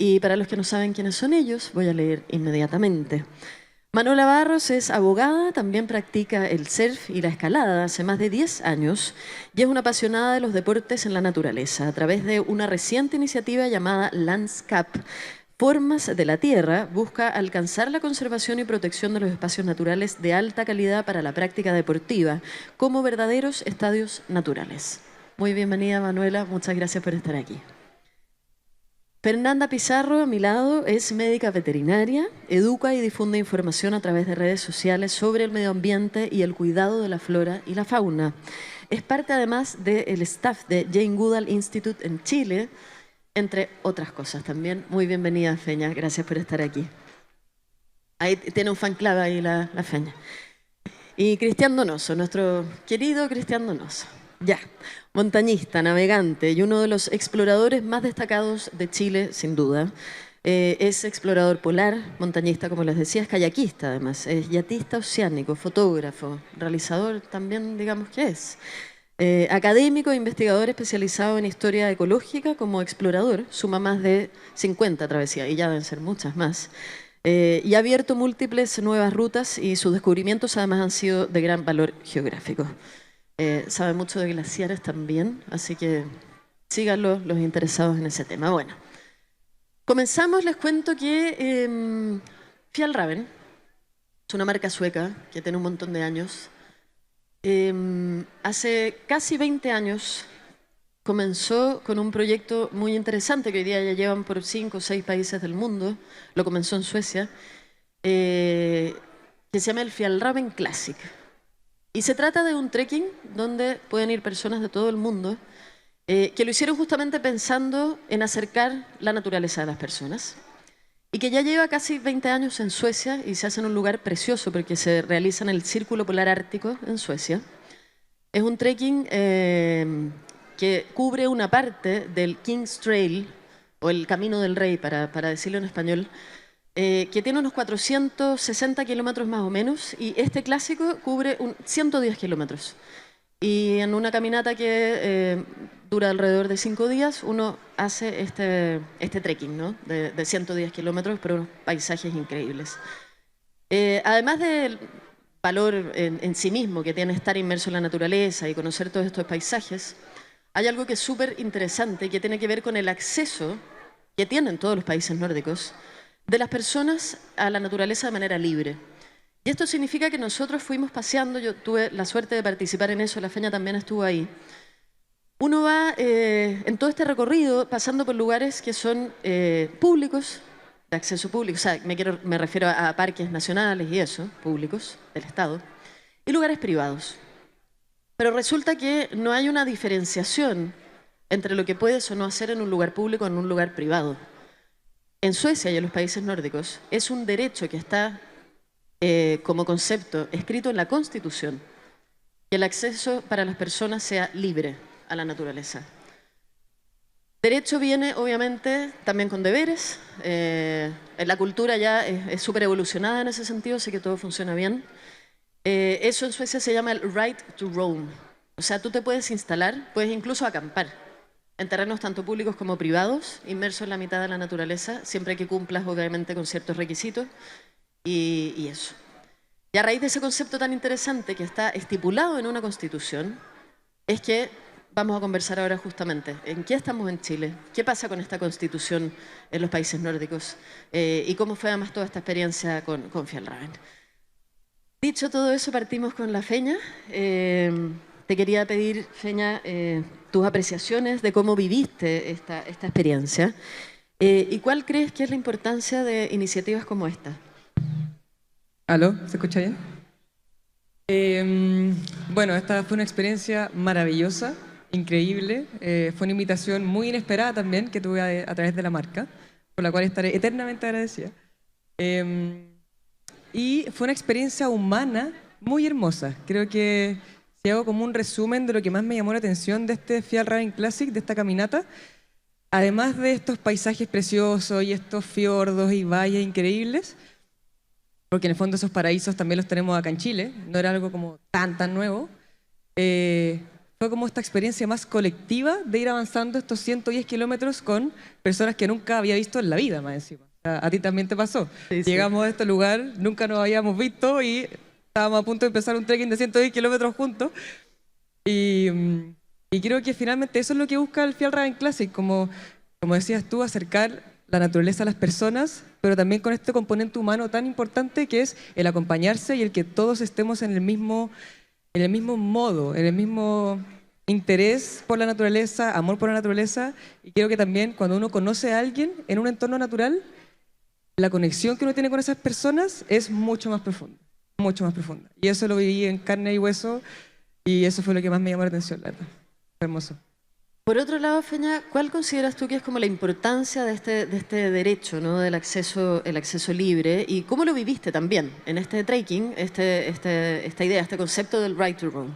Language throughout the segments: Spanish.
Y para los que no saben quiénes son ellos, voy a leer inmediatamente. Manuela Barros es abogada, también practica el surf y la escalada hace más de 10 años y es una apasionada de los deportes en la naturaleza. A través de una reciente iniciativa llamada Landscape, Formas de la Tierra, busca alcanzar la conservación y protección de los espacios naturales de alta calidad para la práctica deportiva, como verdaderos estadios naturales. Muy bienvenida, Manuela, muchas gracias por estar aquí. Fernanda Pizarro, a mi lado, es médica veterinaria, educa y difunde información a través de redes sociales sobre el medio ambiente y el cuidado de la flora y la fauna. Es parte además del staff de Jane Goodall Institute en Chile, entre otras cosas también. Muy bienvenida, Feña, gracias por estar aquí. Ahí tiene un fan club ahí la Feña. Y Cristian Donoso, nuestro querido Cristian Donoso. Ya, montañista, navegante y uno de los exploradores más destacados de Chile, sin duda. Es explorador polar, montañista, como les decía, es kayakista además, es yatista oceánico, fotógrafo, realizador también, digamos que es. Académico e investigador especializado en historia ecológica como explorador, suma más de 50 travesías, y ya deben ser muchas más. Y ha abierto múltiples nuevas rutas y sus descubrimientos además han sido de gran valor geográfico. Sabe mucho de glaciares también, así que síganlo los interesados en ese tema. Bueno, comenzamos, les cuento que Fjällräven es una marca sueca que tiene un montón de años. Hace casi 20 años comenzó con un proyecto muy interesante que hoy día ya llevan por 5 o 6 países del mundo. Lo comenzó en Suecia, que se llama el Fjällräven Classic. Y se trata de un trekking donde pueden ir personas de todo el mundo que lo hicieron justamente pensando en acercar la naturaleza a las personas y que ya lleva casi 20 años en Suecia y se hace en un lugar precioso porque se realiza en el Círculo Polar Ártico en Suecia. Es un trekking que cubre una parte del King's Trail o el Camino del Rey, para decirlo en español, que tiene unos 460 kilómetros más o menos, y este clásico cubre 110 kilómetros. Y en una caminata que dura alrededor de 5 días, uno hace este trekking, ¿no? de 110 kilómetros por unos paisajes increíbles. Además del valor en sí mismo que tiene estar inmerso en la naturaleza y conocer todos estos paisajes, hay algo que es súper interesante que tiene que ver con el acceso que tienen todos los países nórdicos de las personas a la naturaleza de manera libre. Y esto significa que nosotros fuimos paseando, yo tuve la suerte de participar en eso, la Feña también estuvo ahí. Uno va en todo este recorrido pasando por lugares que son públicos, de acceso público, o sea, me refiero a parques nacionales y eso, públicos, del Estado, y lugares privados. Pero resulta que no hay una diferenciación entre lo que puedes o no hacer en un lugar público o en un lugar privado. En Suecia y en los países nórdicos es un derecho que está como concepto escrito en la Constitución, que el acceso para las personas sea libre a la naturaleza. Derecho viene, obviamente, también con deberes. La cultura ya es súper evolucionada en ese sentido, así que todo funciona bien. Eso en Suecia se llama el right to roam. O sea, tú te puedes instalar, puedes incluso acampar en terrenos tanto públicos como privados, inmersos en la mitad de la naturaleza, siempre que cumplas, obviamente, con ciertos requisitos. Y eso. Y a raíz de ese concepto tan interesante que está estipulado en una constitución, es que vamos a conversar ahora justamente en qué estamos en Chile, qué pasa con esta constitución en los países nórdicos y cómo fue además toda esta experiencia con Fjällräven. Dicho todo eso, partimos con la Feña. Te quería pedir, Feña, tus apreciaciones de cómo viviste esta experiencia y cuál crees que es la importancia de iniciativas como esta. ¿Aló? ¿Se escucha bien? Bueno, esta fue una experiencia maravillosa, increíble. Fue una invitación muy inesperada también que tuve a través de la marca, por la cual estaré eternamente agradecida. Y fue una experiencia humana muy hermosa. Creo que si hago como un resumen de lo que más me llamó la atención de este Fjällräven Classic, de esta caminata, además de estos paisajes preciosos y estos fiordos y valles increíbles, porque en el fondo esos paraísos también los tenemos acá en Chile, no era algo como tan nuevo. fue como esta experiencia más colectiva de ir avanzando estos 110 kilómetros con personas que nunca había visto en la vida, más encima. A ti también te pasó. Sí, sí. Llegamos a este lugar, nunca nos habíamos visto y estábamos a punto de empezar un trekking de 110 kilómetros juntos. Y creo que finalmente eso es lo que busca el Fjällräven Classic, como decías tú, acercar la naturaleza a las personas, pero también con este componente humano tan importante que es el acompañarse y el que todos estemos en el mismo modo, en el mismo interés por la naturaleza, amor por la naturaleza. Y creo que también cuando uno conoce a alguien en un entorno natural, la conexión que uno tiene con esas personas es mucho más profunda, mucho más profunda. Y eso lo viví en carne y hueso y eso fue lo que más me llamó la atención, la verdad. Fue hermoso. Por otro lado, Feña, ¿cuál consideras tú que es como la importancia de este derecho, ¿no? Del acceso, el acceso libre? ¿Y cómo lo viviste también en este trekking, esta idea, este concepto del right to roam?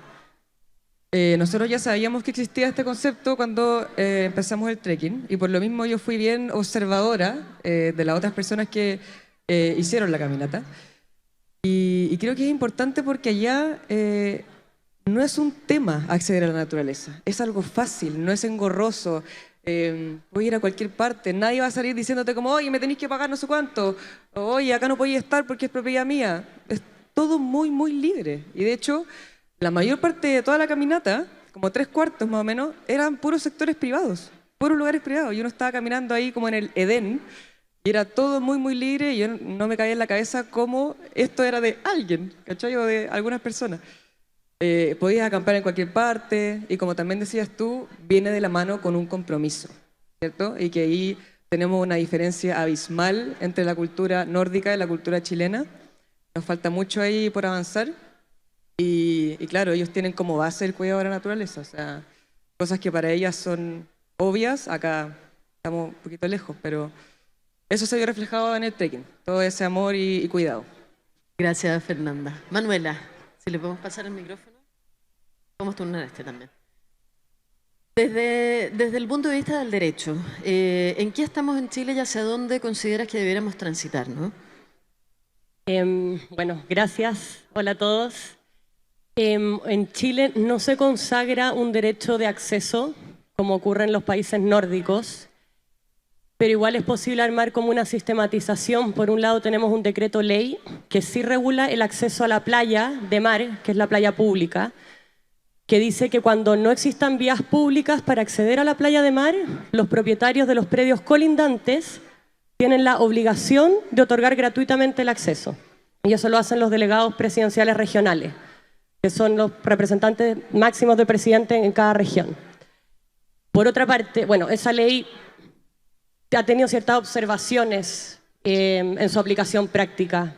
Nosotros ya sabíamos que existía este concepto cuando empezamos el trekking y por lo mismo yo fui bien observadora de las otras personas que hicieron la caminata. Y creo que es importante porque allá no es un tema acceder a la naturaleza, es algo fácil, no es engorroso. Puedes ir a cualquier parte, nadie va a salir diciéndote como, oye, me tenéis que pagar no sé cuánto, o, oye, acá no podéis estar porque es propiedad mía. Es todo muy, muy libre. Y de hecho, la mayor parte de toda la caminata, como 3/4 más o menos, eran puros sectores privados, puros lugares privados. Y uno estaba caminando ahí como en el Edén, y era todo muy, muy libre, y yo no me caía en la cabeza cómo esto era de alguien, ¿cachai? O de algunas personas. Podías acampar en cualquier parte y como también decías tú, viene de la mano con un compromiso, ¿cierto? Y que ahí tenemos una diferencia abismal entre la cultura nórdica y la cultura chilena. Nos falta mucho ahí por avanzar y claro, ellos tienen como base el cuidado de la naturaleza, o sea, cosas que para ellas son obvias, acá estamos un poquito lejos, pero eso se vio reflejado en el trekking, todo ese amor y cuidado. Gracias, Fernanda. Manuela, si le podemos pasar el micrófono. Podemos turnar este también. Desde el punto de vista del derecho, ¿en qué estamos en Chile y hacia dónde consideras que debiéramos transitar, ¿no? Bueno, gracias. Hola a todos. En Chile no se consagra un derecho de acceso, como ocurre en los países nórdicos, pero igual es posible armar como una sistematización. Por un lado tenemos un decreto ley que sí regula el acceso a la playa de mar, que es la playa pública, que dice que cuando no existan vías públicas para acceder a la playa de mar, los propietarios de los predios colindantes tienen la obligación de otorgar gratuitamente el acceso. Y eso lo hacen los delegados presidenciales regionales, que son los representantes máximos del presidente en cada región. Por otra parte, bueno, esa ley ha tenido ciertas observaciones en su aplicación práctica,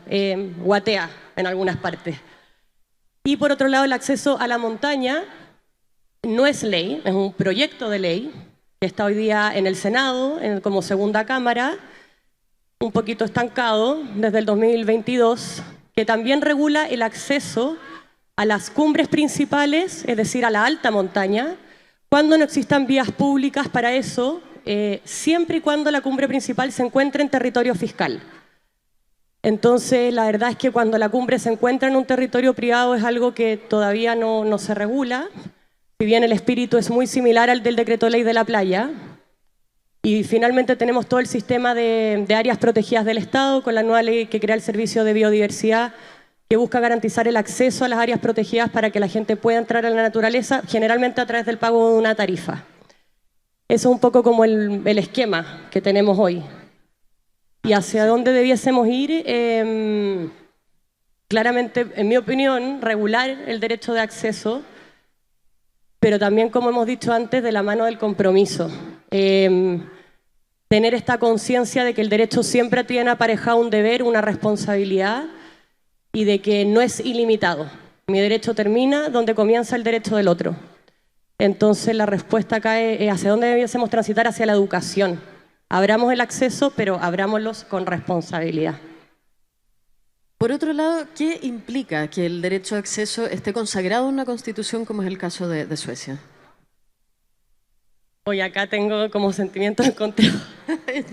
guatea en algunas partes. Y por otro lado, el acceso a la montaña no es ley, es un proyecto de ley que está hoy día en el Senado, como segunda cámara, un poquito estancado desde el 2022, que también regula el acceso a las cumbres principales, es decir, a la alta montaña, cuando no existan vías públicas para eso, siempre y cuando la cumbre principal se encuentre en territorio fiscal. Entonces, la verdad es que cuando la cumbre se encuentra en un territorio privado es algo que todavía no se regula, si bien el espíritu es muy similar al del decreto ley de la playa. Y finalmente tenemos todo el sistema de áreas protegidas del Estado con la nueva ley que crea el Servicio de Biodiversidad, que busca garantizar el acceso a las áreas protegidas para que la gente pueda entrar a la naturaleza, generalmente a través del pago de una tarifa. Eso es un poco como el esquema que tenemos hoy. ¿Y hacia dónde debiésemos ir? Claramente, en mi opinión, regular el derecho de acceso, pero también, como hemos dicho antes, de la mano del compromiso. Tener esta conciencia de que el derecho siempre tiene aparejado un deber, una responsabilidad, y de que no es ilimitado. Mi derecho termina donde comienza el derecho del otro. Entonces, la respuesta acá es hacia dónde debiésemos transitar, hacia la educación. Abramos el acceso, pero abrámoslos con responsabilidad. Por otro lado, ¿qué implica que el derecho a acceso esté consagrado en una constitución como es el caso de Suecia? Hoy acá tengo como sentimientos encontrados.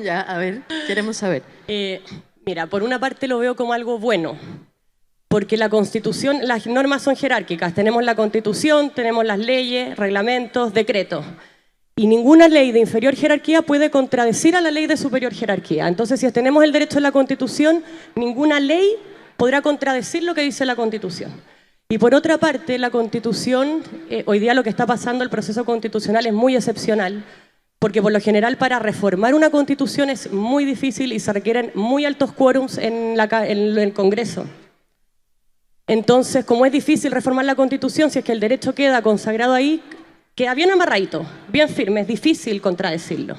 Ya, a ver, queremos saber. Mira, por una parte lo veo como algo bueno, porque la Constitución, las normas son jerárquicas. Tenemos la Constitución, tenemos las leyes, reglamentos, decretos. Y ninguna ley de inferior jerarquía puede contradecir a la ley de superior jerarquía. Entonces, si tenemos el derecho en la Constitución, ninguna ley podrá contradecir lo que dice la Constitución. Y por otra parte, la Constitución, hoy día lo que está pasando, el proceso constitucional es muy excepcional, porque por lo general para reformar una Constitución es muy difícil y se requieren muy altos quórums en el Congreso. Entonces, como es difícil reformar la Constitución, si es que el derecho queda consagrado ahí, queda bien amarradito, bien firme, es difícil contradecirlo.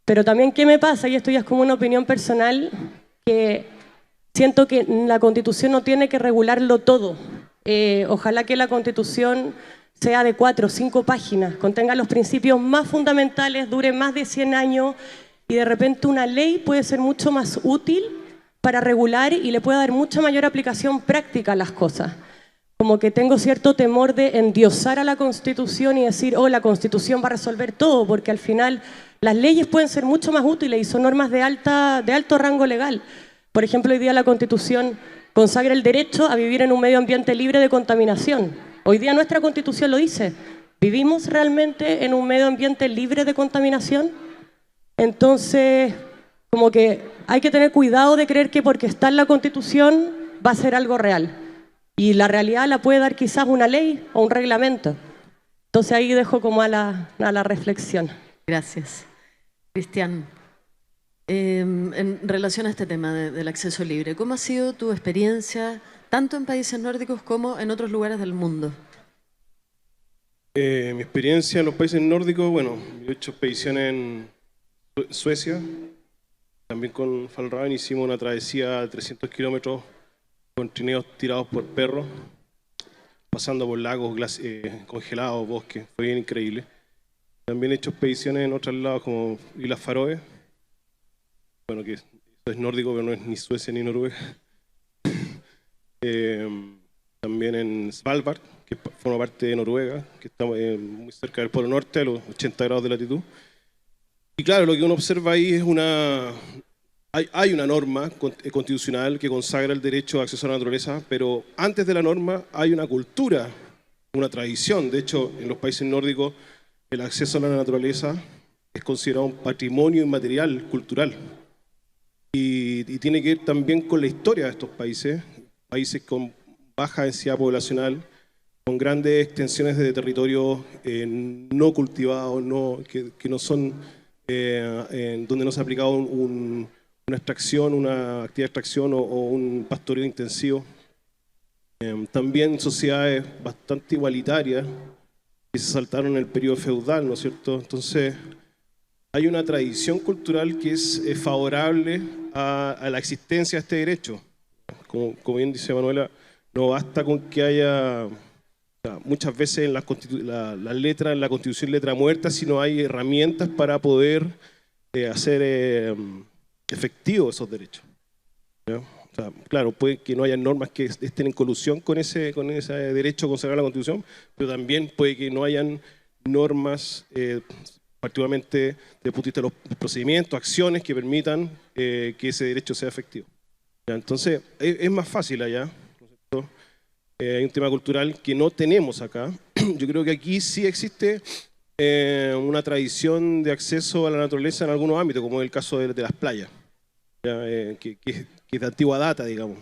Pero también, ¿qué me pasa? Y esto ya es como una opinión personal, que siento que la Constitución no tiene que regularlo todo. Ojalá que la Constitución sea de 4 o 5 páginas, contenga los principios más fundamentales, dure más de 100 años y de repente una ley puede ser mucho más útil para regular y le puede dar mucha mayor aplicación práctica a las cosas. Como que tengo cierto temor de endiosar a la Constitución y decir, oh, la Constitución va a resolver todo, porque al final las leyes pueden ser mucho más útiles y son normas de alto rango legal. Por ejemplo, hoy día la Constitución consagra el derecho a vivir en un medio ambiente libre de contaminación. Hoy día nuestra Constitución lo dice. ¿Vivimos realmente en un medio ambiente libre de contaminación? Entonces, como que hay que tener cuidado de creer que porque está en la Constitución va a ser algo real. Y la realidad la puede dar quizás una ley o un reglamento. Entonces ahí dejo como a la reflexión. Gracias. Cristian, en relación a este tema del acceso libre, ¿cómo ha sido tu experiencia tanto en países nórdicos como en otros lugares del mundo? Mi experiencia en los países nórdicos, bueno, yo he hecho expediciones en Suecia, también con Fjällräven hicimos una travesía de 300 kilómetros con trineos tirados por perros, pasando por lagos congelados, bosques, fue bien increíble. También he hecho expediciones en otros lados como Islas Faroe, bueno, que eso es nórdico, pero no es ni Suecia ni Noruega. También en Svalbard, que forma parte de Noruega, que está muy cerca del Polo Norte, a los 80 grados de latitud. Y claro, lo que uno observa ahí es hay una norma constitucional que consagra el derecho a acceso a la naturaleza, pero antes de la norma hay una cultura, una tradición. De hecho, en los países nórdicos el acceso a la naturaleza es considerado un patrimonio inmaterial, cultural. Y tiene que ver también con la historia de estos países, países con baja densidad poblacional, con grandes extensiones de territorio no cultivados, que no son, donde no se ha aplicado una extracción, una actividad de extracción o un pastoreo intensivo. También sociedades bastante igualitarias que se saltaron en el periodo feudal, ¿no es cierto? Entonces, hay una tradición cultural que es favorable a la existencia de este derecho. Como bien dice Manuela, no basta con que haya, muchas veces en la letra, en la Constitución, letra muerta, sino hay herramientas para poder hacer efectivos esos derechos. ¿Ya? O sea, claro, puede que no haya normas que estén en colusión con ese derecho consagrado en la Constitución, pero también puede que no hayan normas, particularmente desde el punto de vista de los procedimientos, acciones que permitan que ese derecho sea efectivo. ¿Ya? Entonces, es más fácil allá, ¿no es cierto? Hay un tema cultural que no tenemos acá. Yo creo que aquí sí existe una tradición de acceso a la naturaleza en algunos ámbitos, como es el caso de las playas, ¿ya? Que es de antigua data, digamos.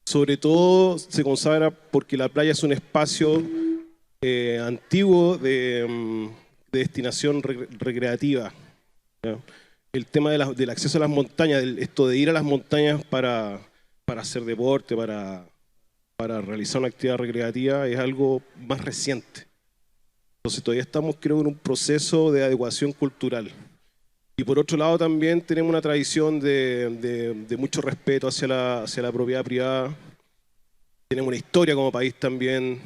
Sobre todo se consagra porque la playa es un espacio antiguo de destinación recreativa, ¿ya? El tema del acceso a las montañas, esto de ir a las montañas para hacer deporte, para realizar una actividad recreativa, es algo más reciente. Entonces todavía estamos, creo, en un proceso de adecuación cultural. Y por otro lado también tenemos una tradición de mucho respeto hacia la propiedad privada. Tenemos una historia como país también,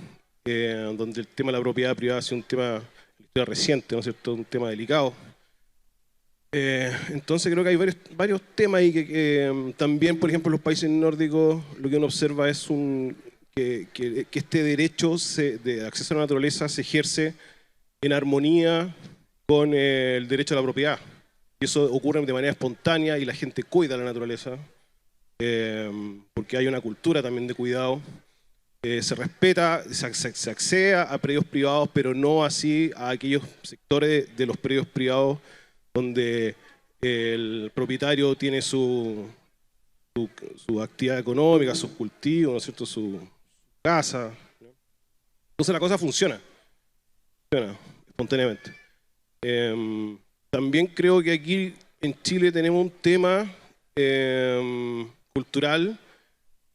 donde el tema de la propiedad privada ha sido un tema reciente, ¿no es cierto?, un tema delicado. Entonces creo que hay varios temas ahí que también, por ejemplo, en los países nórdicos lo que uno observa es que este derecho de acceso a la naturaleza se ejerce en armonía con el derecho a la propiedad. Y eso ocurre de manera espontánea y la gente cuida la naturaleza. porque hay una cultura también de cuidado. Se respeta, se accede a predios privados, pero no así a aquellos sectores de los predios privados donde el propietario tiene su actividad económica, sus cultivos, ¿no es cierto?, su casa. Entonces la cosa funciona espontáneamente. También creo que aquí en Chile tenemos un tema cultural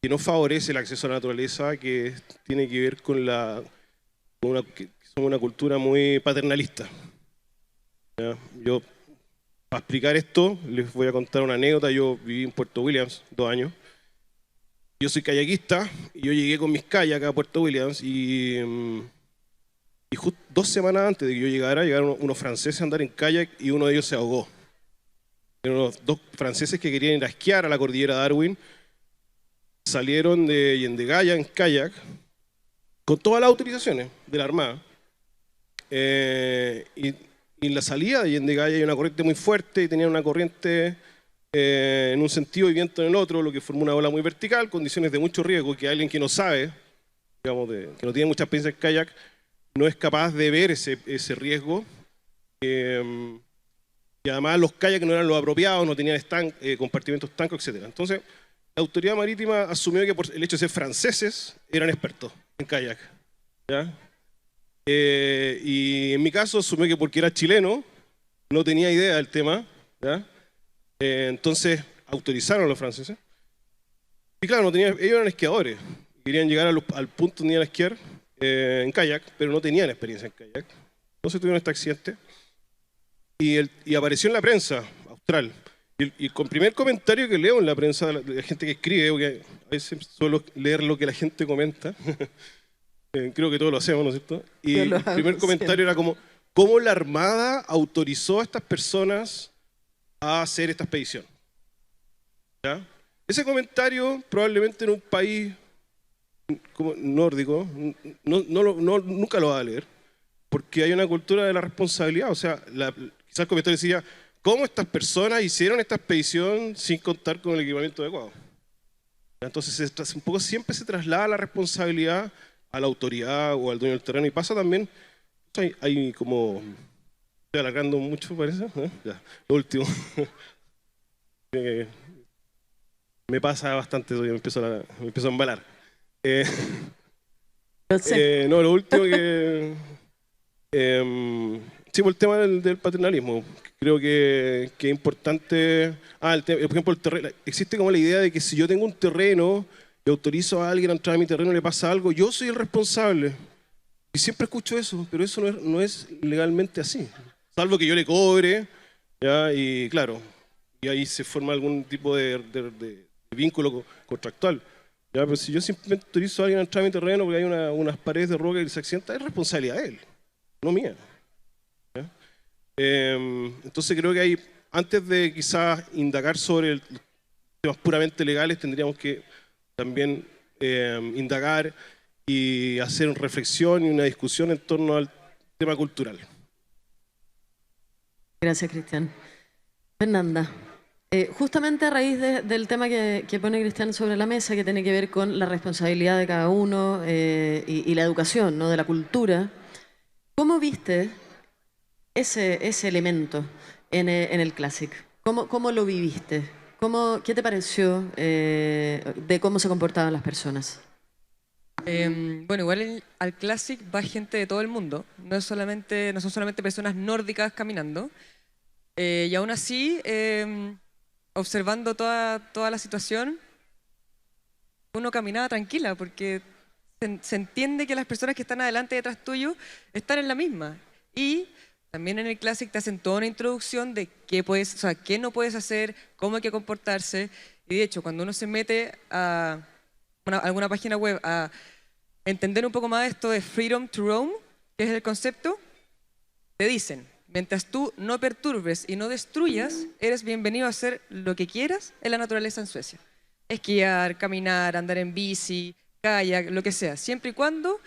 que no favorece el acceso a la naturaleza, que tiene que ver con que somos una cultura muy paternalista. ¿Ya? Yo, para explicar esto, les voy a contar una anécdota. Yo viví en Puerto Williams 2 años. Yo soy kayakista y yo llegué con mis kayaks a Puerto Williams y justo 2 semanas antes de que yo llegara, llegaron unos franceses a andar en kayak y uno de ellos se ahogó. Eran unos 2 franceses que querían ir a esquiar a la cordillera Darwin. Salieron de Yendegaya en kayak con todas las autorizaciones de la Armada. Y en la salida de Yendegaya hay una corriente muy fuerte y tenían una corriente en un sentido y viento en el otro, lo que formó una ola muy vertical, condiciones de mucho riesgo que alguien que no sabe, digamos, que no tiene mucha experiencia en kayak, no es capaz de ver ese riesgo. Y además los kayaks no eran los apropiados, no tenían compartimentos estancos, etc. Entonces, la autoridad marítima asumió que por el hecho de ser franceses eran expertos en kayak. ¿Ya? Y en mi caso asumió que porque era chileno no tenía idea del tema. ¿Ya? Entonces autorizaron a los franceses. Y claro, ellos eran esquiadores. Querían llegar al punto donde iban a esquiar en kayak, pero no tenían experiencia en kayak. Entonces tuvieron este accidente. Y apareció en la prensa austral. Y el primer comentario que leo en la prensa de la gente que escribe, porque a veces suelo leer lo que la gente comenta, creo que todos lo hacemos, ¿no es cierto? Y el primer comentario era como, ¿cómo la Armada autorizó a estas personas a hacer esta expedición? ¿Ya? Ese comentario probablemente en un país como nórdico nunca lo va a leer, porque hay una cultura de la responsabilidad. O sea, quizás el comentario decía, ¿cómo estas personas hicieron esta expedición sin contar con el equipamiento adecuado? Entonces, un poco siempre se traslada la responsabilidad a la autoridad o al dueño del terreno. Y pasa también, hay como, estoy alargando mucho, parece. Ya, lo último. Me pasa bastante, me empiezo a embalar. No, lo último que... sí, por el tema del paternalismo. Creo que es importante... por ejemplo, el terreno. Existe como la idea de que si yo tengo un terreno y autorizo a alguien a entrar a mi terreno y le pasa algo, yo soy el responsable. Y siempre escucho eso, pero eso no es legalmente así. Salvo que yo le cobre, ¿ya? Y claro, y ahí se forma algún tipo de vínculo contractual. ¿Ya? Pero si yo simplemente autorizo a alguien a entrar a mi terreno porque hay unas paredes de roca y se accidenta, es responsabilidad de él, no mía. Entonces creo que antes de quizás indagar sobre temas puramente legales, tendríamos que también indagar y hacer una reflexión y una discusión en torno al tema cultural. Gracias, Cristian. Fernanda, justamente a raíz del tema que pone Cristian sobre la mesa, que tiene que ver con la responsabilidad de cada uno y la educación, ¿no?, de la cultura, ¿cómo viste ese elemento en el Classic? ¿Cómo lo viviste? ¿Qué te pareció de cómo se comportaban las personas? Bueno, igual al Classic va gente de todo el mundo, no son solamente personas nórdicas caminando, y aún así, observando toda la situación, uno caminaba tranquila, porque se entiende que las personas que están adelante y detrás tuyo están en la misma. Y también en el Classic te hacen toda una introducción de qué no puedes hacer, cómo hay que comportarse. Y de hecho, cuando uno se mete a alguna página web a entender un poco más esto de Freedom to Roam, que es el concepto, te dicen, mientras tú no perturbes y no destruyas, eres bienvenido a hacer lo que quieras en la naturaleza en Suecia. Esquiar, caminar, andar en bici, kayak, lo que sea, siempre y cuando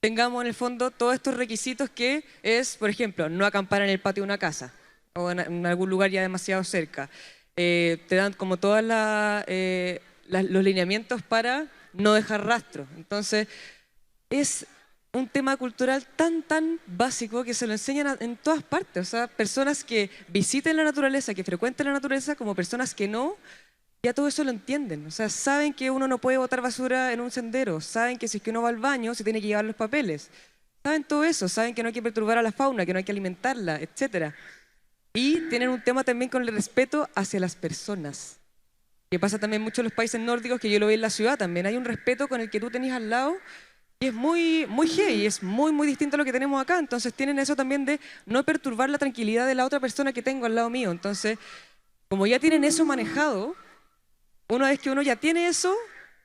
tengamos en el fondo todos estos requisitos que es, por ejemplo, no acampar en el patio de una casa o en algún lugar ya demasiado cerca. te dan como todos los lineamientos para no dejar rastro. Entonces, es un tema cultural tan básico que se lo enseñan en todas partes. O sea, personas que visiten la naturaleza, que frecuenten la naturaleza, como personas que no, ya todo eso lo entienden. O sea, saben que uno no puede botar basura en un sendero, saben que si es que uno va al baño se tiene que llevar los papeles. Saben todo eso, saben que no hay que perturbar a la fauna, que no hay que alimentarla, etc. Y tienen un tema también con el respeto hacia las personas, que pasa también mucho en los países nórdicos, que yo lo veo en la ciudad también. Hay un respeto con el que tú tenés al lado y es muy heavy, es muy distinto a lo que tenemos acá. Entonces tienen eso también de no perturbar la tranquilidad de la otra persona que tengo al lado mío. Entonces, como ya tienen eso manejado, una vez que uno ya tiene eso,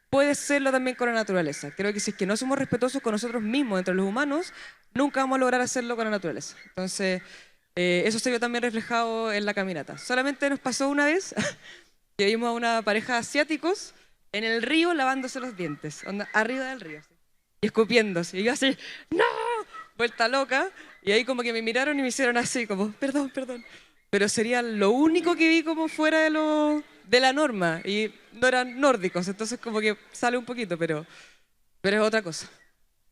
puede serlo también con la naturaleza. Creo que si es que no somos respetuosos con nosotros mismos, entre los humanos, nunca vamos a lograr hacerlo con la naturaleza. Entonces, eso se vio también reflejado en la caminata. Solamente nos pasó una vez que vimos a una pareja de asiáticos en el río lavándose los dientes, onda, arriba del río, ¿sí? Y escupiéndose. Y yo así, ¡no! Vuelta loca. Y ahí como que me miraron y me hicieron así, como, perdón. Pero sería lo único que vi como fuera de la norma. Y no eran nórdicos, entonces como que sale un poquito, pero es otra cosa.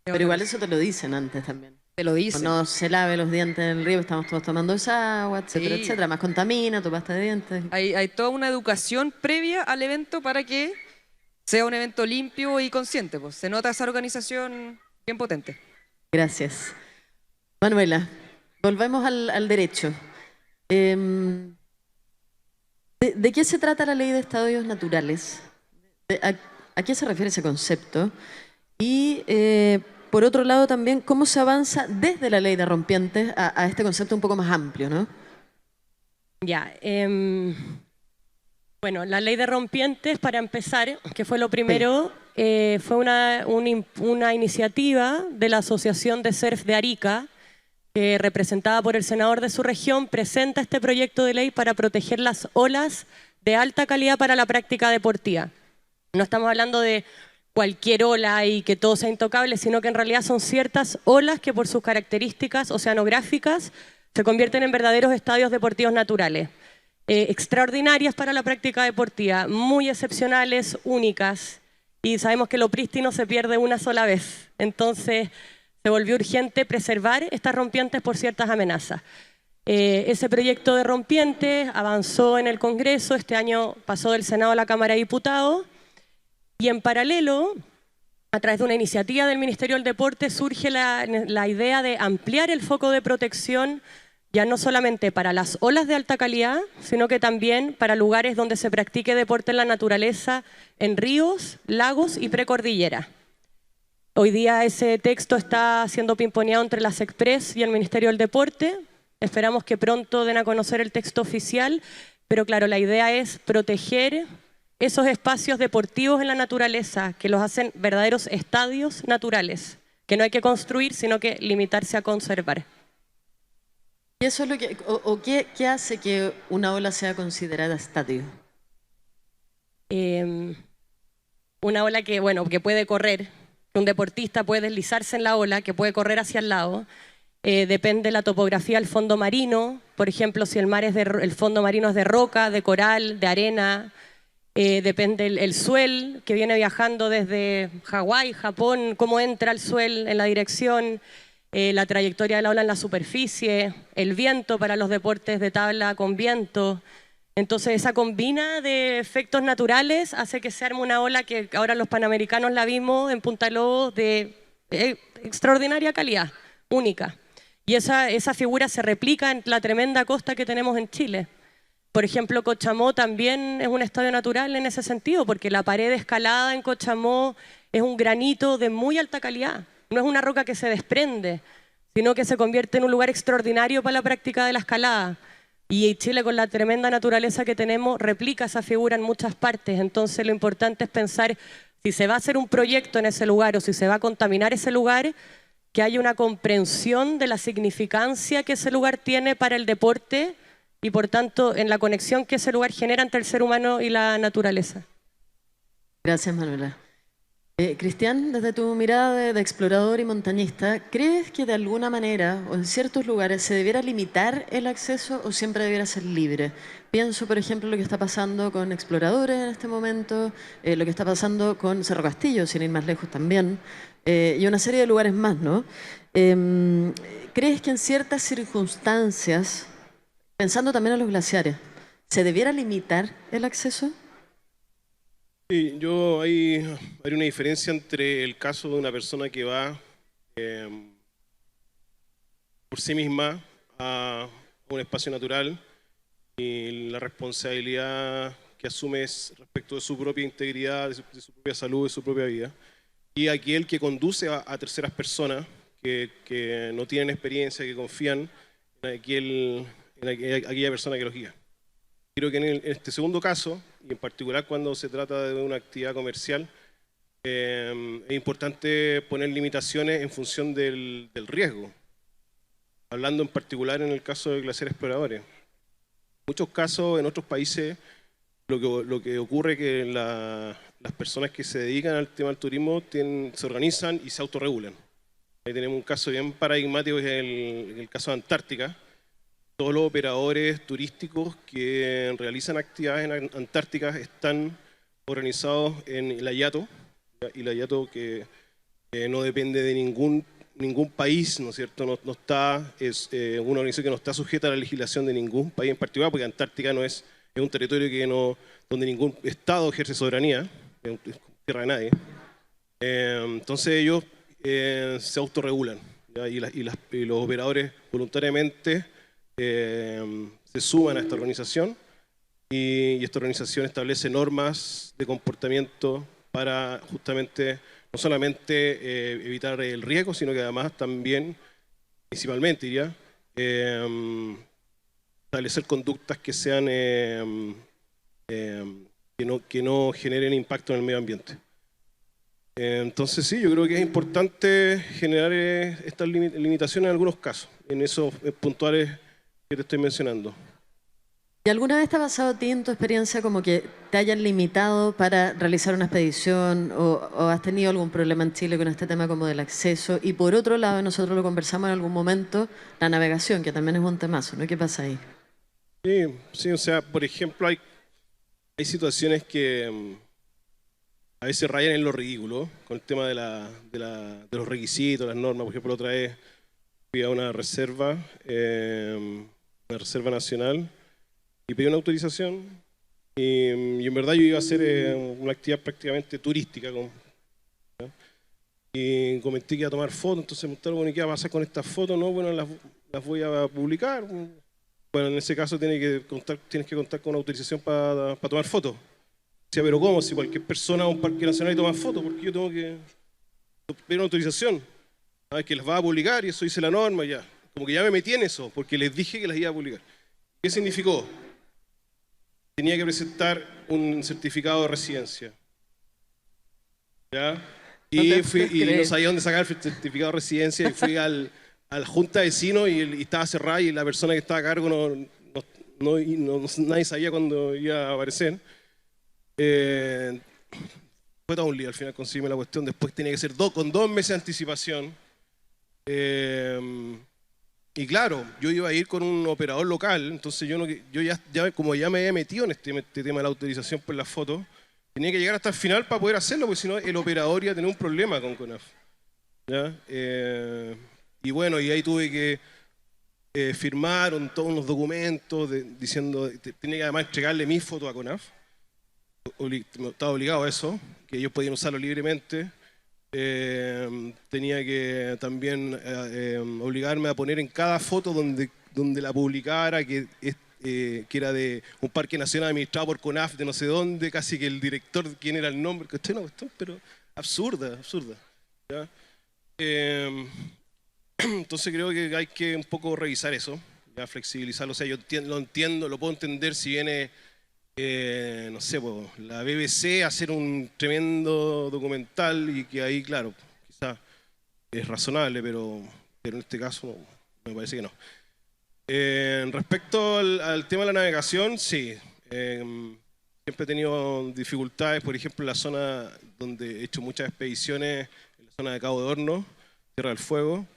Pero igual eso te lo dicen antes también. Te lo dicen. No se lave los dientes en el río, estamos todos tomando esa agua, etcétera, Sí. etcétera. Más contamina tu pasta de dientes. Hay toda una educación previa al evento para que sea un evento limpio y consciente. Pues. Se nota esa organización bien potente. Gracias. Manuela, volvemos al derecho. ¿De qué se trata la ley de estadios naturales? ¿A qué se refiere ese concepto? Y, por otro lado, también, ¿cómo se avanza desde la ley de rompientes a este concepto un poco más amplio, ¿no? Ya, bueno, la ley de rompientes, para empezar, que fue lo primero, fue una iniciativa de la Asociación de Surf de Arica, que representada por el senador de su región, presenta este proyecto de ley para proteger las olas de alta calidad para la práctica deportiva. No estamos hablando de cualquier ola y que todo sea intocable, sino que en realidad son ciertas olas que por sus características oceanográficas se convierten en verdaderos estadios deportivos naturales. Extraordinarias para la práctica deportiva, muy excepcionales, únicas, y sabemos que lo prístino se pierde una sola vez. Entonces se volvió urgente preservar estas rompientes por ciertas amenazas. Ese proyecto de rompientes avanzó en el Congreso, este año pasó del Senado a la Cámara de Diputados, y en paralelo, a través de una iniciativa del Ministerio del Deporte, surge la idea de ampliar el foco de protección ya no solamente para las olas de alta calidad, sino que también para lugares donde se practique deporte en la naturaleza, en ríos, lagos y precordillera. Hoy día ese texto está siendo pimponeado entre las Express y el Ministerio del Deporte. Esperamos que pronto den a conocer el texto oficial, pero claro, la idea es proteger esos espacios deportivos en la naturaleza que los hacen verdaderos estadios naturales, que no hay que construir, sino que limitarse a conservar. ¿Y eso es lo que, qué hace que una ola sea considerada estadio? Una ola que, bueno, que puede correr, que un deportista puede deslizarse en la ola, que puede correr hacia el lado. Depende de la topografía del fondo marino. Por ejemplo, si el fondo marino es de roca, de coral, de arena. Depende el suel que viene viajando desde Hawái, Japón, cómo entra el suel en la dirección. La trayectoria de la ola en la superficie, el viento para los deportes de tabla con viento. Entonces esa combina de efectos naturales hace que se arme una ola que ahora los panamericanos la vimos en Punta Lobos de extraordinaria calidad, única. Y esa figura se replica en la tremenda costa que tenemos en Chile. Por ejemplo, Cochamó también es un estadio natural en ese sentido, porque la pared escalada en Cochamó es un granito de muy alta calidad. No es una roca que se desprende, sino que se convierte en un lugar extraordinario para la práctica de la escalada. Y Chile, con la tremenda naturaleza que tenemos, replica esa figura en muchas partes. Entonces lo importante es pensar si se va a hacer un proyecto en ese lugar o si se va a contaminar ese lugar, que haya una comprensión de la significancia que ese lugar tiene para el deporte y por tanto en la conexión que ese lugar genera entre el ser humano y la naturaleza. Gracias, Manuela. Cristian, desde tu mirada de explorador y montañista, ¿crees que de alguna manera o en ciertos lugares se debiera limitar el acceso o siempre debiera ser libre? Pienso, por ejemplo, lo que está pasando con exploradores en este momento, lo que está pasando con Cerro Castillo, sin ir más lejos también, y una serie de lugares más, ¿no? ¿Crees que en ciertas circunstancias, pensando también en los glaciares, se debiera limitar el acceso? Sí, hay una diferencia entre el caso de una persona que va eh, por sí misma a un espacio natural y la responsabilidad que asume es respecto de su propia integridad, de su propia salud, de su propia vida, y aquel que conduce a terceras personas que no tienen experiencia, que confían en aquella persona que los guía. Creo que en este segundo caso, y en particular cuando se trata de una actividad comercial, es importante poner limitaciones en función del riesgo. Hablando en particular en el caso de glaciares exploradores. En muchos casos, en otros países, lo que ocurre es que las personas que se dedican al tema del turismo se organizan y se autorregulan. Ahí tenemos un caso bien paradigmático, que es el caso de Antártica. Todos los operadores turísticos que realizan actividades en Antártica están organizados en la IATO, y la IATO que no depende de ningún país, ¿no es cierto? No está, es una organización que no está sujeta a la legislación de ningún país en particular, porque Antártica no es un territorio donde ningún Estado ejerce soberanía, es tierra de nadie. Entonces ellos se autorregulan, ¿ya? Y los operadores voluntariamente se suman a esta organización y esta organización establece normas de comportamiento para justamente no solamente evitar el riesgo, sino que además también, principalmente diría, establecer conductas que sean que no generen impacto en el medio ambiente. Entonces sí, yo creo que es importante generar estas limitaciones en algunos casos, en esos puntuales que te estoy mencionando. ¿Y alguna vez te ha pasado a ti en tu experiencia como que te hayan limitado para realizar una expedición o has tenido algún problema en Chile con este tema como del acceso? Y por otro lado, nosotros lo conversamos en algún momento, la navegación, que también es un temazo, ¿no? ¿Qué pasa ahí? Sí, o sea, por ejemplo, hay situaciones que a veces rayan en lo ridículo, con el tema de los requisitos, las normas. Por ejemplo, otra vez fui a una reserva nacional, y pedí una autorización y en verdad yo iba a hacer una actividad prácticamente turística. ¿Ya? Y comenté que iba a tomar fotos, entonces me preguntaron, bueno, ¿y qué va a pasar con estas fotos? No, bueno, las voy a publicar. Bueno, en ese caso tienes que contar con una autorización para tomar fotos. Decía, pero ¿cómo? Si cualquier persona va a un parque nacional y toma fotos, ¿por qué yo tengo que pedir una autorización? Ah, es que las va a publicar y eso dice la norma, ya. Como que ya me metí en eso, porque les dije que las iba a publicar. ¿Qué significó? Tenía que presentar un certificado de residencia. ¿Ya? Y no sabía dónde sacar el certificado de residencia y fui a la junta de vecinos y estaba cerrada y la persona que estaba a cargo nadie sabía cuándo iba a aparecer. Fue todo un lío al final conseguirme la cuestión. Después tenía que ser con 2 meses de anticipación. Y claro, yo iba a ir con un operador local, entonces yo ya como ya me había metido en este tema de la autorización por las fotos, tenía que llegar hasta el final para poder hacerlo, porque si no el operador iba a tener un problema con CONAF. ¿Ya? Y bueno, y ahí tuve que firmar todos unos documentos diciendo, tenía que además entregarle mis fotos a CONAF, estaba obligado a eso, que ellos podían usarlo libremente. Tenía que también obligarme a poner en cada foto donde la publicara que era de un parque nacional administrado por CONAF de no sé dónde, casi que el director, quién era el nombre, que no, pero absurda. ¿Ya? Entonces creo que hay que un poco revisar eso, ya flexibilizarlo. O sea, yo lo entiendo, lo puedo entender si viene no sé, la BBC a hacer un tremendo documental y que ahí, claro, quizás es razonable, pero en este caso me parece que no. Respecto al tema de la navegación, sí. siempre he tenido dificultades, por ejemplo, en la zona donde he hecho muchas expediciones, en la zona de Cabo de Hornos, Tierra del Fuego,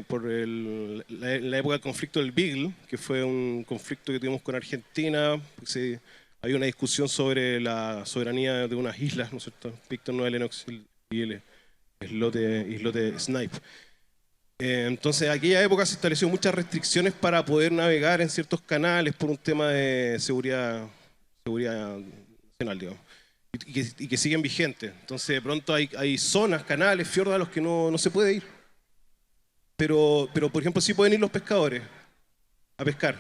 por la época del conflicto del Beagle, que fue un conflicto que tuvimos con Argentina. Había una discusión sobre la soberanía de unas islas, ¿no es cierto? Víctor Nueva Lennox y el islote Snipe. Entonces, en aquella época se estableció muchas restricciones para poder navegar en ciertos canales por un tema de seguridad nacional, digamos, y que siguen vigentes. Entonces, de pronto hay zonas, canales, fiordos a los que no se puede ir. Pero, por ejemplo, sí pueden ir los pescadores a pescar.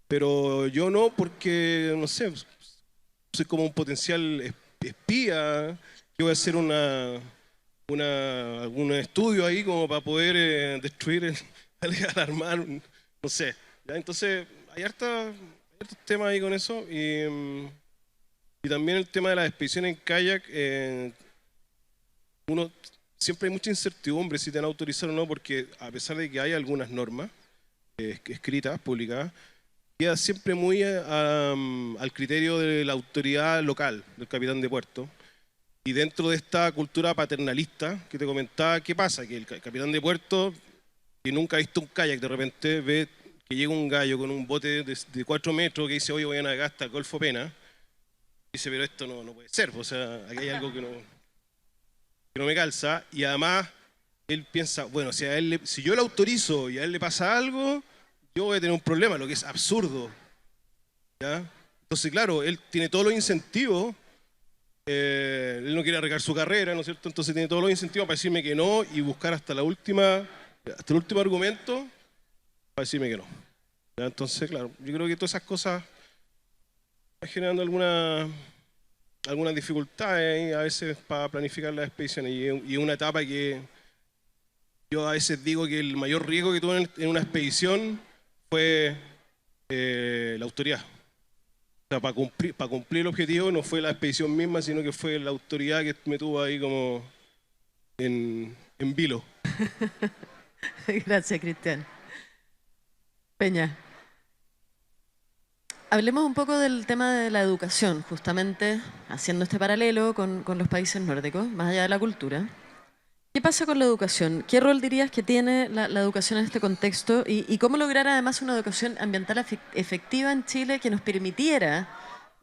Pero yo no, porque, no sé, soy como un potencial espía, que voy a hacer algún estudio ahí como para poder destruir, alarmar, no sé. ¿Ya? Entonces, hay hartos temas ahí con eso. Y también el tema de las expediciones en kayak, siempre hay mucha incertidumbre si te van a autorizar o no, porque a pesar de que hay algunas normas escritas, publicadas, queda siempre muy al criterio de la autoridad local, del capitán de puerto. Y dentro de esta cultura paternalista que te comentaba, ¿qué pasa? Que el capitán de puerto, que nunca ha visto un kayak, de repente ve que llega un gallo con un bote de 4 metros que dice, oye, voy a navegar hasta el Golfo Pena. Dice, pero esto no puede ser, o sea, aquí hay algo que no me calza. Y además, él piensa, bueno, si yo le autorizo y a él le pasa algo, yo voy a tener un problema, lo que es absurdo. ¿Ya? Entonces, claro, él tiene todos los incentivos. Él no quiere arriesgar su carrera, ¿no es cierto? Entonces tiene todos los incentivos para decirme que no y buscar hasta el último argumento para decirme que no. ¿Ya? Entonces, claro, yo creo que todas esas cosas están generando algunas dificultades a veces para planificar las expediciones. Y una etapa que yo a veces digo que el mayor riesgo que tuve en una expedición fue la autoridad. O sea, para cumplir el objetivo no fue la expedición misma, sino que fue la autoridad que me tuvo ahí como en vilo. Gracias, Cristian. Peña. Hablemos un poco del tema de la educación, justamente haciendo este paralelo con los países nórdicos, más allá de la cultura. ¿Qué pasa con la educación? ¿Qué rol dirías que tiene la educación en este contexto? ¿Y cómo lograr además una educación ambiental efectiva en Chile que nos permitiera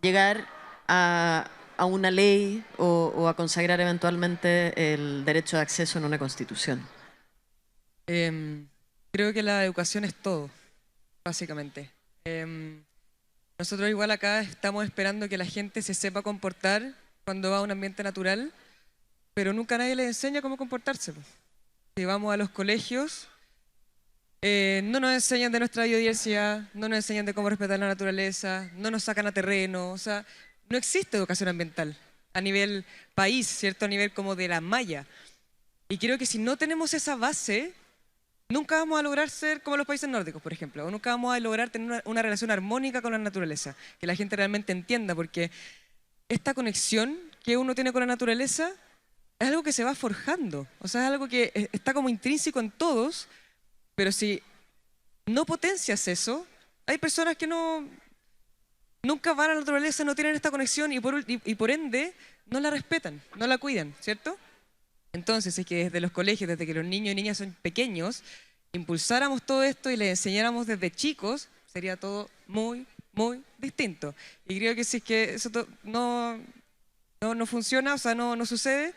llegar a una ley o a consagrar eventualmente el derecho de acceso en una constitución? Creo que la educación es todo, básicamente. Nosotros igual acá estamos esperando que la gente se sepa comportar cuando va a un ambiente natural, pero nunca nadie les enseña cómo comportarse. Si vamos a los colegios, no nos enseñan de nuestra biodiversidad, no nos enseñan de cómo respetar la naturaleza, no nos sacan a terreno, o sea, no existe educación ambiental a nivel país, ¿cierto? A nivel como de la malla. Y creo que si no tenemos esa base, nunca vamos a lograr ser como los países nórdicos, por ejemplo, o nunca vamos a lograr tener una relación armónica con la naturaleza, que la gente realmente entienda, porque esta conexión que uno tiene con la naturaleza es algo que se va forjando, o sea, es algo que está como intrínseco en todos, pero si no potencias eso, hay personas que nunca van a la naturaleza, no tienen esta conexión y por ende no la respetan, no la cuidan, ¿cierto? Entonces, es que desde los colegios, desde que los niños y niñas son pequeños, impulsáramos todo esto y les enseñáramos desde chicos, sería todo muy, muy distinto. Y creo que si es que eso no funciona, o sea, no sucede,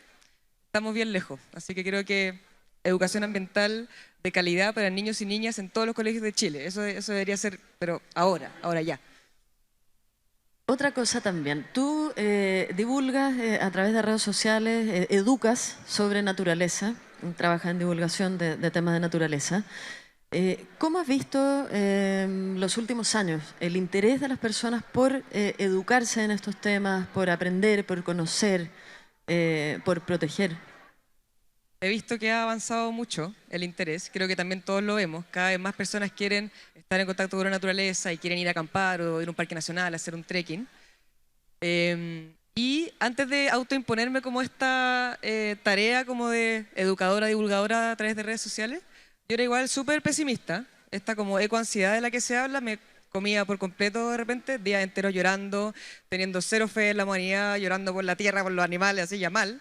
estamos bien lejos. Así que creo que educación ambiental de calidad para niños y niñas en todos los colegios de Chile. Eso debería ser, pero ahora ya. Otra cosa también, tú divulgas a través de redes sociales, educas sobre naturaleza, trabajas en divulgación de temas de naturaleza. ¿Cómo has visto los últimos años el interés de las personas por educarse en estos temas, por aprender, por conocer, por proteger? He visto que ha avanzado mucho el interés, creo que también todos lo vemos. Cada vez más personas quieren estar en contacto con la naturaleza y quieren ir a acampar o ir a un parque nacional, a hacer un trekking. Y antes de autoimponerme como esta tarea como de educadora, divulgadora a través de redes sociales, yo era igual súper pesimista. Esta como ecoansiedad de la que se habla me comida por completo de repente, días enteros llorando, teniendo cero fe en la humanidad, llorando por la tierra, por los animales, así ya mal.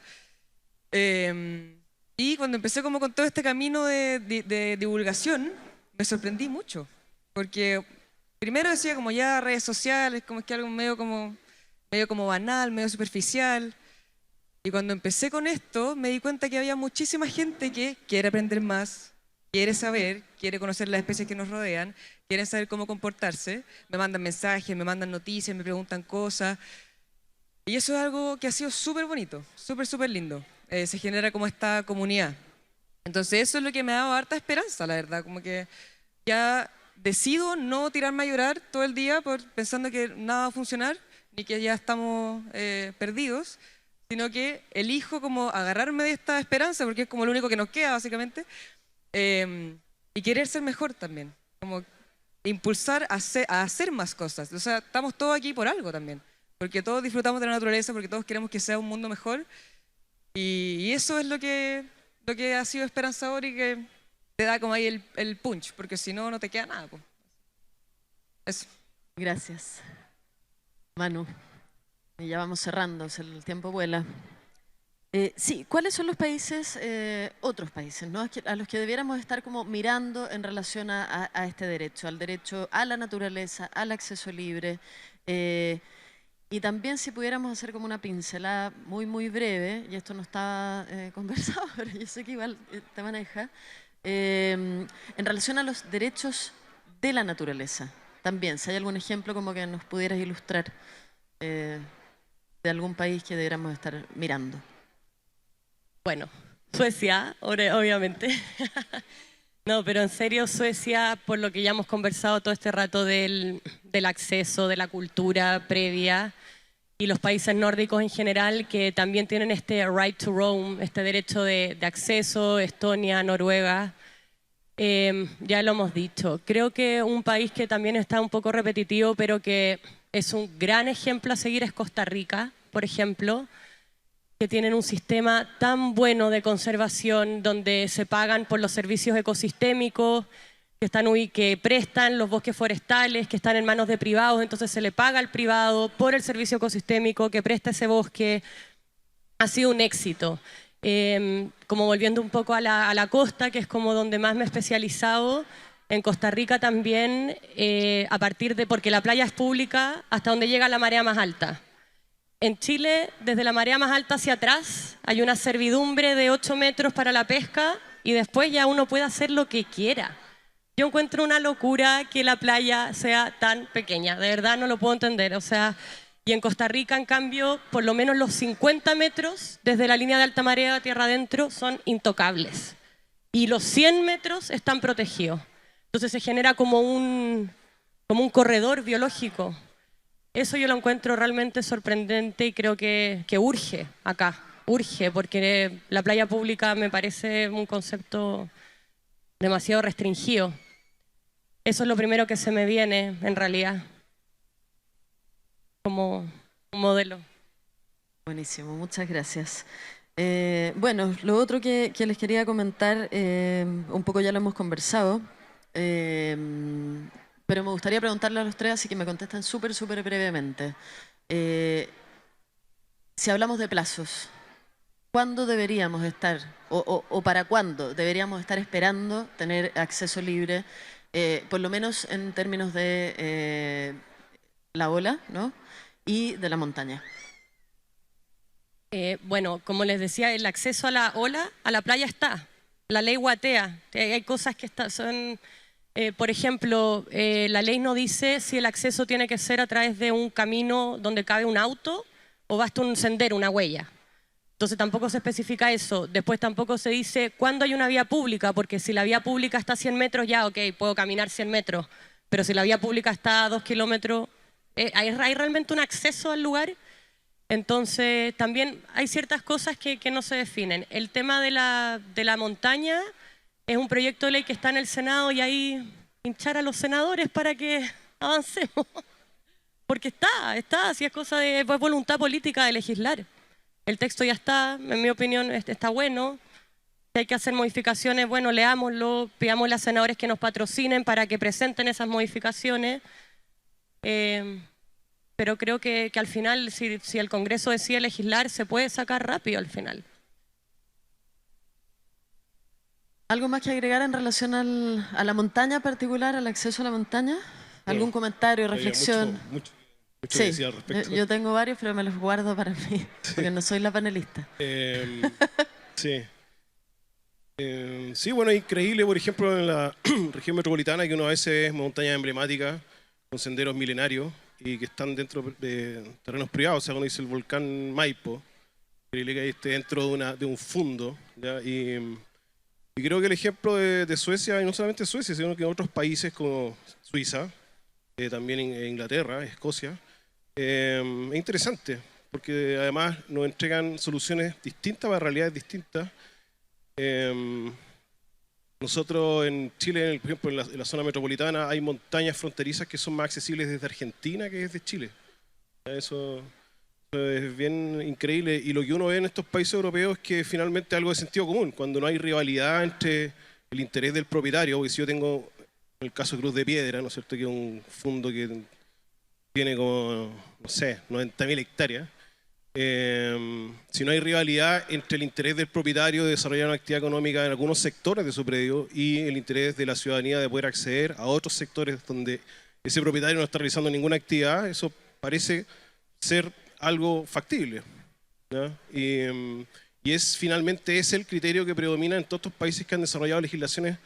Y cuando empecé como con todo este camino de divulgación, me sorprendí mucho, porque primero decía como ya redes sociales, como es que algo medio como banal, medio superficial. Y cuando empecé con esto, me di cuenta que había muchísima gente que quiere aprender más, quiere saber, quiere conocer las especies que nos rodean, quieren saber cómo comportarse, me mandan mensajes, me mandan noticias, me preguntan cosas. Y eso es algo que ha sido súper bonito, súper lindo. Se genera como esta comunidad. Entonces eso es lo que me ha dado harta esperanza, la verdad, como que ya decido no tirarme a llorar todo el día pensando que nada va a funcionar, ni que ya estamos perdidos, sino que elijo como agarrarme de esta esperanza, porque es como lo único que nos queda, básicamente, y querer ser mejor también, como impulsar a hacer más cosas. O sea, estamos todos aquí por algo también, porque todos disfrutamos de la naturaleza, porque todos queremos que sea un mundo mejor, y eso es lo que ha sido esperanzador y que te da como ahí el punch, porque si no, no te queda nada, pues. Eso. Gracias. Manu, y ya vamos cerrando, el tiempo vuela. Sí, ¿cuáles son los países, otros países, ¿no? A los que debiéramos estar como mirando en relación a este derecho, al derecho a la naturaleza, al acceso libre? Y también si pudiéramos hacer como una pincelada muy breve, y esto no está conversado, pero yo sé que igual te maneja, en relación a los derechos de la naturaleza. También, si hay algún ejemplo como que nos pudieras ilustrar de algún país que deberíamos estar mirando. Bueno, Suecia, obviamente. No, pero en serio, Suecia, por lo que ya hemos conversado todo este rato del acceso, de la cultura previa, y los países nórdicos en general, que también tienen este right to roam, este derecho de acceso, Estonia, Noruega, ya lo hemos dicho. Creo que un país que también está un poco repetitivo, pero que es un gran ejemplo a seguir es Costa Rica, por ejemplo, que tienen un sistema tan bueno de conservación donde se pagan por los servicios ecosistémicos que prestan los bosques forestales, que están en manos de privados, entonces se le paga al privado por el servicio ecosistémico que presta ese bosque. Ha sido un éxito. Como volviendo un poco a la costa, que es como donde más me he especializado, en Costa Rica también, porque la playa es pública hasta donde llega la marea más alta. En Chile, desde la marea más alta hacia atrás, hay una servidumbre de 8 metros para la pesca y después ya uno puede hacer lo que quiera. Yo encuentro una locura que la playa sea tan pequeña, de verdad no lo puedo entender. O sea, y en Costa Rica, en cambio, por lo menos los 50 metros desde la línea de alta marea a tierra adentro son intocables. Y los 100 metros están protegidos. Entonces se genera como un corredor biológico. Eso yo lo encuentro realmente sorprendente y creo que urge acá, urge, porque la playa pública me parece un concepto demasiado restringido. Eso es lo primero que se me viene, en realidad, como un modelo. Buenísimo, muchas gracias. Bueno, lo otro que les quería comentar, un poco ya lo hemos conversado, pero me gustaría preguntarle a los tres, así que me contestan súper brevemente. Si hablamos de plazos, ¿cuándo deberíamos estar, o para cuándo deberíamos estar esperando tener acceso libre, por lo menos en términos de la ola, ¿no? Y de la montaña? Bueno, como les decía, el acceso a la ola, a la playa está. La ley guatea. Hay cosas que son... por ejemplo, la ley no dice si el acceso tiene que ser a través de un camino donde cabe un auto o basta un sendero, una huella. Entonces tampoco se especifica eso. Después tampoco se dice cuándo hay una vía pública, porque si la vía pública está a 100 metros, ya, ok, puedo caminar 100 metros. Pero si la vía pública está a 2 kilómetros, ¿hay realmente un acceso al lugar? Entonces también hay ciertas cosas que no se definen. El tema de la montaña es un proyecto de ley que está en el Senado y ahí hinchar a los senadores para que avancemos. Porque está, si es cosa de voluntad política de legislar. El texto ya está, en mi opinión está bueno. Si hay que hacer modificaciones, bueno, leámoslo, pidamos a los senadores que nos patrocinen para que presenten esas modificaciones. pero creo que al final, si el Congreso decide legislar, se puede sacar rápido al final. ¿Algo más que agregar en relación a la montaña en particular, al acceso a la montaña? ¿Algún comentario, reflexión? Mucho que Sí, decir al respecto. yo tengo varios, pero me los guardo para mí, porque no soy la panelista. Sí. Sí, bueno, es increíble, por ejemplo, en la región metropolitana, que uno a veces es montañas emblemáticas, con senderos milenarios, y que están dentro de terrenos privados, o sea, cuando dice el volcán Maipo, que esté dentro de un fundo, ¿ya? Y creo que el ejemplo de Suecia, y no solamente Suecia, sino que otros países como Suiza, también en Inglaterra, Escocia, es interesante, porque además nos entregan soluciones distintas para realidades distintas. Nosotros en Chile, por ejemplo, en la zona metropolitana, hay montañas fronterizas que son más accesibles desde Argentina que desde Chile. Eso es bien increíble. Y lo que uno ve en estos países europeos es que finalmente algo de sentido común, cuando no hay rivalidad entre el interés del propietario, porque si yo tengo el caso de Cruz de Piedra, ¿no es cierto?, que es un fondo que tiene como, no sé, 90.000 hectáreas. Si no hay rivalidad entre el interés del propietario de desarrollar una actividad económica en algunos sectores de su predio y el interés de la ciudadanía de poder acceder a otros sectores donde ese propietario no está realizando ninguna actividad, eso parece ser algo factible, ¿no? Y finalmente es el criterio que predomina en todos estos países que han desarrollado legislaciones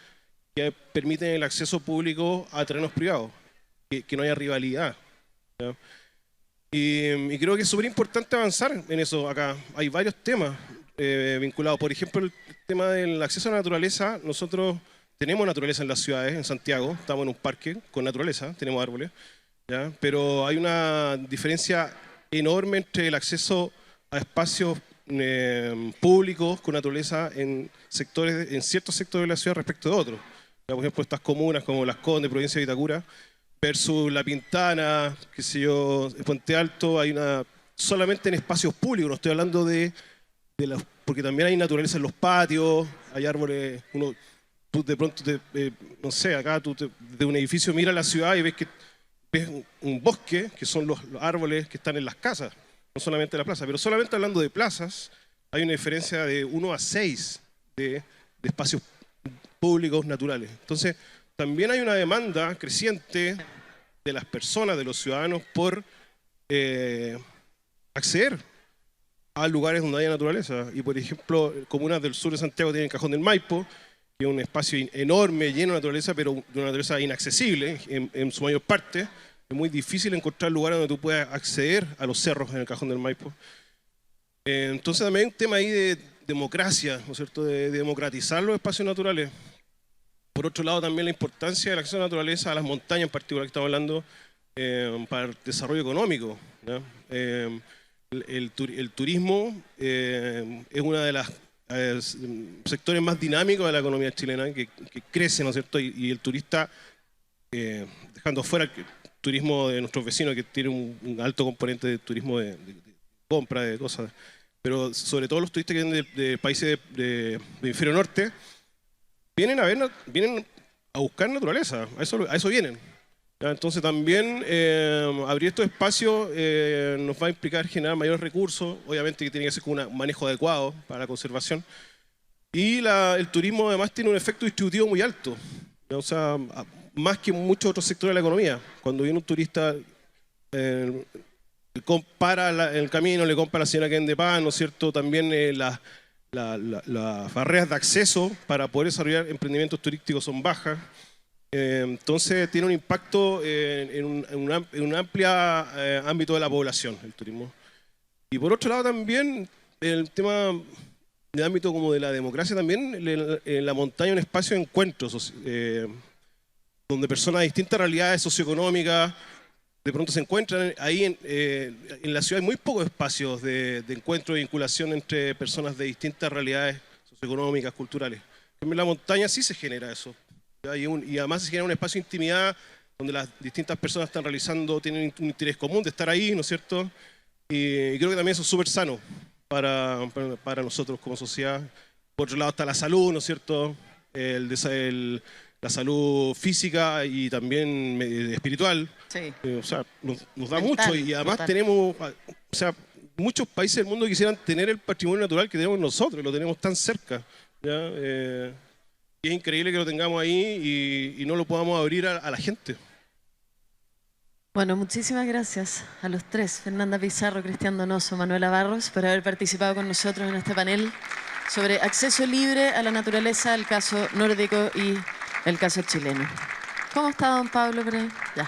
que permiten el acceso público a terrenos privados, que no haya rivalidad, ¿no? Y creo que es súper importante avanzar en eso acá. Hay varios temas vinculados. Por ejemplo, el tema del acceso a la naturaleza. Nosotros tenemos naturaleza en las ciudades, en Santiago. Estamos en un parque con naturaleza, tenemos árboles, ¿ya? Pero hay una diferencia enorme entre el acceso a espacios públicos con naturaleza en ciertos sectores de la ciudad respecto de otros. ¿Ya? Por ejemplo, estas comunas como Las Condes, provincia de Vitacura, versus La Pintana, qué sé yo, Puente Alto, solamente en espacios públicos, no estoy hablando porque también hay naturaleza en los patios, hay árboles, tú de pronto, no sé, acá tú de un edificio miras la ciudad y ves un bosque, que son los árboles que están en las casas, no solamente en la plaza, pero solamente hablando de plazas, hay una diferencia de 1 a 6 de espacios públicos naturales. Entonces, también hay una demanda creciente de las personas, de los ciudadanos, por acceder a lugares donde haya naturaleza. Y por ejemplo, comunas del sur de Santiago tienen Cajón del Maipo, que es un espacio enorme, lleno de naturaleza, pero de una naturaleza inaccesible en su mayor parte. Es muy difícil encontrar lugares donde tú puedas acceder a los cerros en el Cajón del Maipo. Entonces también hay un tema ahí de democracia, ¿no es cierto?, de democratizar los espacios naturales. Por otro lado, también la importancia del acceso a la naturaleza, a las montañas en particular que estamos hablando, para el desarrollo económico, ¿no? El turismo es uno de los sectores más dinámicos de la economía chilena, que crece, ¿no es cierto? Y el turista, dejando fuera el turismo de nuestros vecinos, que tiene un alto componente de turismo de compra, de cosas, pero sobre todo los turistas que vienen de países de hemisferio norte, vienen a buscar naturaleza, a eso vienen. ¿Ya? Entonces también abrir estos espacios nos va a implicar generar mayores recursos, obviamente que tiene que ser con un manejo adecuado para la conservación. Y el turismo además tiene un efecto distributivo muy alto, ¿ya? O sea, más que muchos otros sectores de la economía. Cuando viene un turista, para el camino, le compra a la señora que vende pan, ¿no es cierto? También las barreras de acceso para poder desarrollar emprendimientos turísticos son bajas. Entonces tiene un impacto en un amplio ámbito de la población, el turismo. Y por otro lado también el tema de ámbito como de la democracia, también en la montaña un espacio de encuentros, donde personas de distintas realidades socioeconómicas de pronto se encuentran. Ahí en la ciudad hay muy pocos espacios de encuentro y vinculación entre personas de distintas realidades socioeconómicas, culturales. En la montaña sí se genera eso. Y además se genera un espacio de intimidad donde las distintas personas tienen un interés común de estar ahí, ¿no es cierto? Y creo que también eso es súper sano para nosotros como sociedad. Por otro lado está la salud, ¿no es cierto? la salud física y también espiritual. Sí. O sea, nos da Mental, mucho y además total. tenemos, o sea, muchos países del mundo quisieran tener el patrimonio natural que tenemos nosotros, lo tenemos tan cerca. ¿Ya? Y es increíble que lo tengamos ahí y no lo podamos abrir a la gente. Bueno, muchísimas gracias a los tres, Fernanda Pizarro, Cristian Donoso, Manuela Barros, por haber participado con nosotros en este panel sobre acceso libre a la naturaleza, el caso nórdico y el caso chileno. ¿Cómo está don Pablo por ahí? Ya.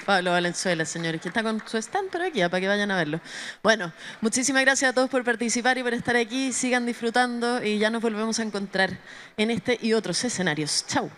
Pablo Valenzuela, señores, que está con su stand por aquí, para que vayan a verlo. Bueno, muchísimas gracias a todos por participar y por estar aquí. Sigan disfrutando y ya nos volvemos a encontrar en este y otros escenarios. Chau.